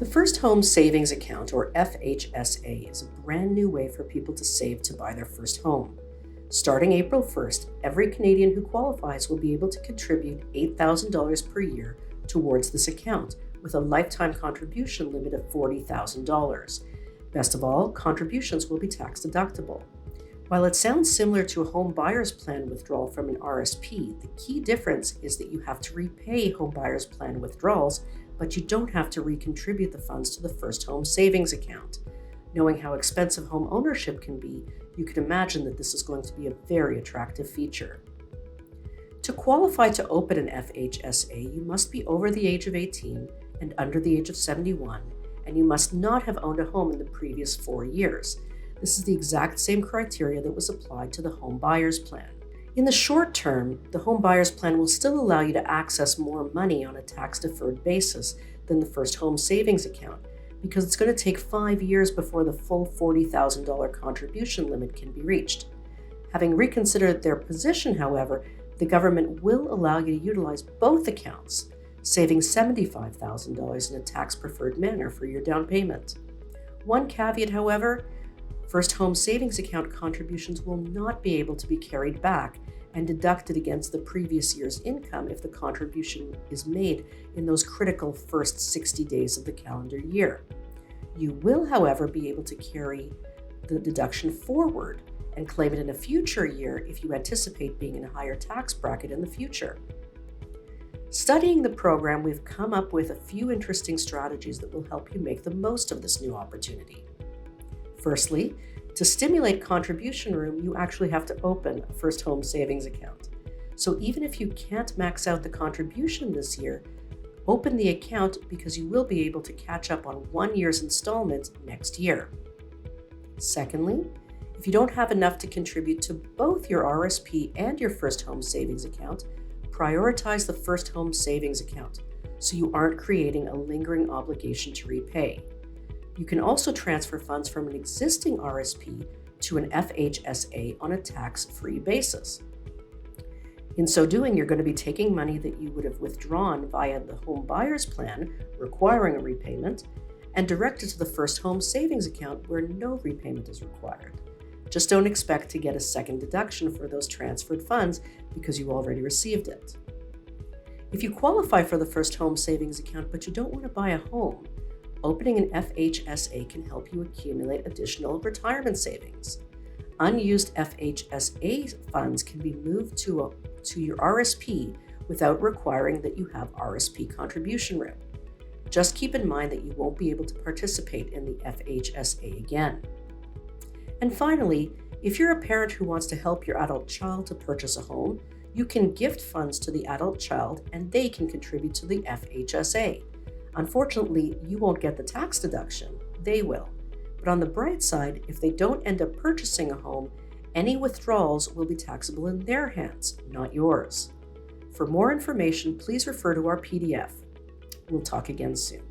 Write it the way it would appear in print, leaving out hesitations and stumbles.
The First Home Savings Account, or FHSA, is a brand new way for people to save to buy their first home. Starting April 1st, every Canadian who qualifies will be able to contribute $8,000 per year towards this account, with a lifetime contribution limit of $40,000. Best of all, contributions will be tax deductible. While it sounds similar to a home buyer's plan withdrawal from an RSP, the key difference is that you have to repay home buyer's plan withdrawals, but you don't have to recontribute the funds to the First Home Savings Account. Knowing how expensive home ownership can be, you can imagine that this is going to be a very attractive feature. To qualify to open an FHSA, you must be over the age of 18 and under the age of 71, and you must not have owned a home in the previous 4 years. This is the exact same criteria that was applied to the home buyer's plan. In the short term, the home buyer's plan will still allow you to access more money on a tax-deferred basis than the First Home Savings Account, because it's going to take 5 years before the full $40,000 contribution limit can be reached. Having reconsidered their position, however, the government will allow you to utilize both accounts, saving $75,000 in a tax-preferred manner for your down payment. One caveat, however: First Home Savings Account contributions will not be able to be carried back and deducted against the previous year's income if the contribution is made in those critical first 60 days of the calendar year. You will, however, be able to carry the deduction forward and claim it in a future year if you anticipate being in a higher tax bracket in the future. Studying the program, we've come up with a few interesting strategies that will help you make the most of this new opportunity. Firstly, to stimulate contribution room, you actually have to open a First Home Savings Account. So even if you can't max out the contribution this year, open the account because you will be able to catch up on 1 year's installments next year. Secondly, if you don't have enough to contribute to both your RSP and your First Home Savings Account, prioritize the First Home Savings Account so you aren't creating a lingering obligation to repay. You can also transfer funds from an existing RSP to an FHSA on a tax-free basis. In so doing, you're going to be taking money that you would have withdrawn via the home buyer's plan, requiring a repayment, and direct it to the First Home Savings Account where no repayment is required. Just don't expect to get a second deduction for those transferred funds because you already received it. If you qualify for the First Home Savings Account but you don't want to buy a home, opening an FHSA can help you accumulate additional retirement savings. Unused FHSA funds can be moved to your RSP without requiring that you have RSP contribution room. Just keep in mind that you won't be able to participate in the FHSA again. And finally, if you're a parent who wants to help your adult child to purchase a home, you can gift funds to the adult child and they can contribute to the FHSA. Unfortunately, you won't get the tax deduction, they will. But on the bright side, if they don't end up purchasing a home, any withdrawals will be taxable in their hands, not yours. For more information, please refer to our PDF. We'll talk again soon.